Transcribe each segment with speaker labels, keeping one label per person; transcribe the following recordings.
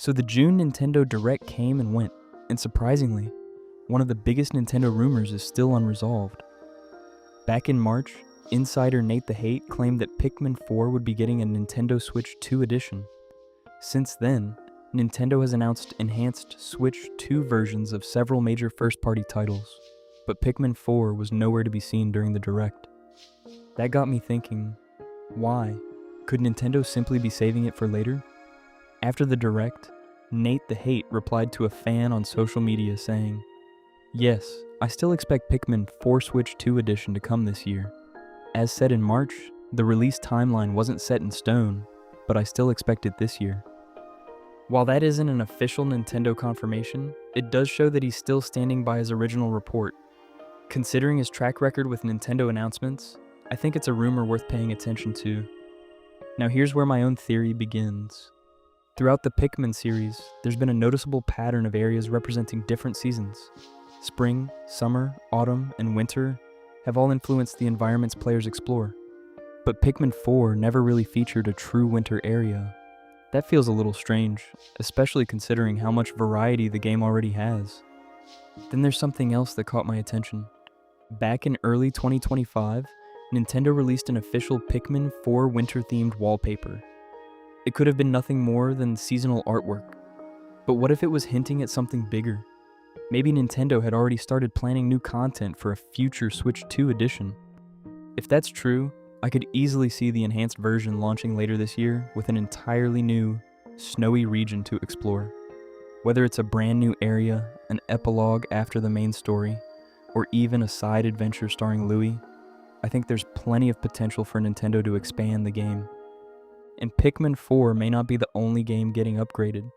Speaker 1: So the June Nintendo Direct came and went, and surprisingly, one of the biggest Nintendo rumors is still unresolved. Back in March, insider Nate the Hate claimed that Pikmin 4 would be getting a Nintendo Switch 2 edition. Since then, Nintendo has announced enhanced Switch 2 versions of several major first-party titles, but Pikmin 4 was nowhere to be seen during the Direct. That got me thinking, why? Could Nintendo simply be saving it for later? After the Direct, Nate the Hate replied to a fan on social media saying, "Yes, I still expect Pikmin 4 Switch 2 edition to come this year. As said in March, the release timeline wasn't set in stone, but I still expect it this year." While that isn't an official Nintendo confirmation, it does show that he's still standing by his original report. Considering his track record with Nintendo announcements, I think it's a rumor worth paying attention to. Now here's where my own theory begins. Throughout the Pikmin series, there's been a noticeable pattern of areas representing different seasons. Spring, summer, autumn, and winter have all influenced the environments players explore. But Pikmin 4 never really featured a true winter area. That feels a little strange, especially considering how much variety the game already has. Then there's something else that caught my attention. Back in early 2025, Nintendo released an official Pikmin 4 winter-themed wallpaper. It could have been nothing more than seasonal artwork. But what if it was hinting at something bigger? Maybe Nintendo had already started planning new content for a future Switch 2 edition. If that's true, I could easily see the enhanced version launching later this year with an entirely new, snowy region to explore. Whether it's a brand new area, an epilogue after the main story, or even a side adventure starring Louie, I think there's plenty of potential for Nintendo to expand the game. And Pikmin 4 may not be the only game getting upgraded.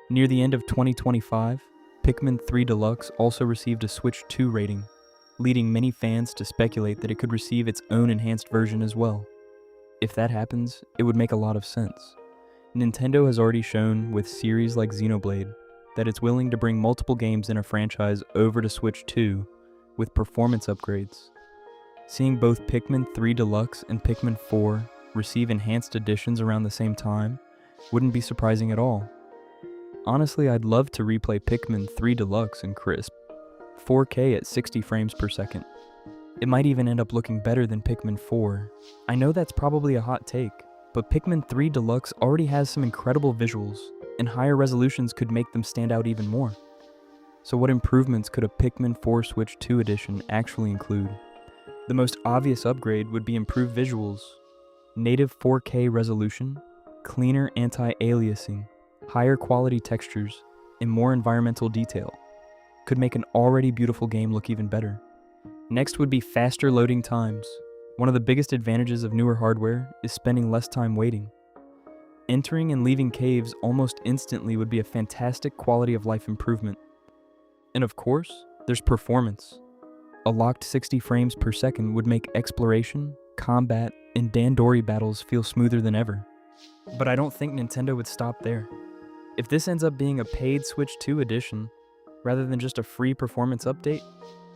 Speaker 1: Near the end of 2025, Pikmin 3 Deluxe also received a Switch 2 rating, leading many fans to speculate that it could receive its own enhanced version as well. If that happens, it would make a lot of sense. Nintendo has already shown with series like Xenoblade that it's willing to bring multiple games in a franchise over to Switch 2 with performance upgrades. Seeing both Pikmin 3 Deluxe and Pikmin 4 receive enhanced editions around the same time wouldn't be surprising at all. Honestly, I'd love to replay Pikmin 3 Deluxe in crisp 4K at 60 frames per second. It might even end up looking better than Pikmin 4. I know that's probably a hot take, but Pikmin 3 Deluxe already has some incredible visuals, and higher resolutions could make them stand out even more. So what improvements could a Pikmin 4 Switch 2 edition actually include? The most obvious upgrade would be improved visuals, native 4K resolution, cleaner anti-aliasing, higher quality textures, and more environmental detail. Could make an already beautiful game look even better. Next would be faster loading times. One of the biggest advantages of newer hardware is spending less time waiting. Entering and leaving caves almost instantly would be a fantastic quality of life improvement. And of course, there's performance. A locked 60 frames per second would make exploration, combat, and Dandori battles feel smoother than ever. But I don't think Nintendo would stop there. If this ends up being a paid Switch 2 edition, rather than just a free performance update,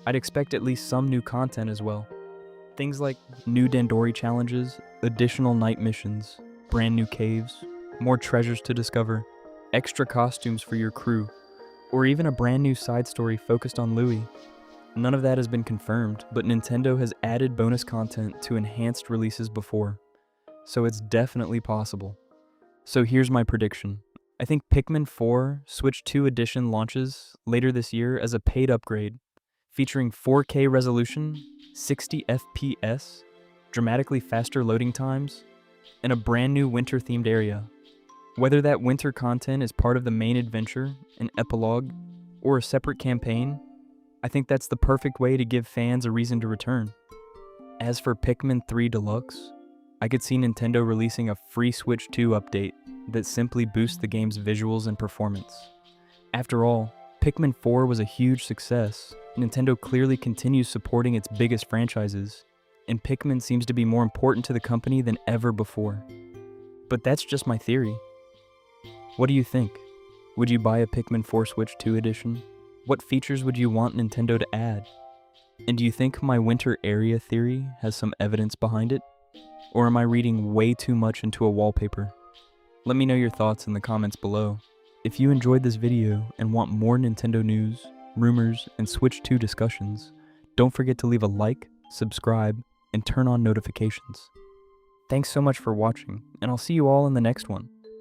Speaker 1: I'd expect at least some new content as well. Things like new Dandori Challenges, additional night missions, brand new caves, more treasures to discover, extra costumes for your crew, or even a brand new side story focused on Louie. None of that has been confirmed, but Nintendo has added bonus content to enhanced releases before, so it's definitely possible. So here's my prediction. I think Pikmin 4 Switch 2 edition launches later this year as a paid upgrade, featuring 4K resolution, 60 FPS, dramatically faster loading times, and a brand new winter-themed area. Whether that winter content is part of the main adventure, an epilogue, or a separate campaign, I think that's the perfect way to give fans a reason to return. As for Pikmin 3 Deluxe, I could see Nintendo releasing a free Switch 2 update that simply boosts the game's visuals and performance. After all, Pikmin 4 was a huge success. Nintendo clearly continues supporting its biggest franchises, and Pikmin seems to be more important to the company than ever before. But that's just my theory. What do you think? Would you buy a Pikmin 4 Switch 2 edition? What features would you want Nintendo to add? And do you think my winter area theory has some evidence behind it? Or am I reading way too much into a wallpaper? Let me know your thoughts in the comments below. If you enjoyed this video and want more Nintendo news, rumors, and Switch 2 discussions, don't forget to leave a like, subscribe, and turn on notifications. Thanks so much for watching, and I'll see you all in the next one.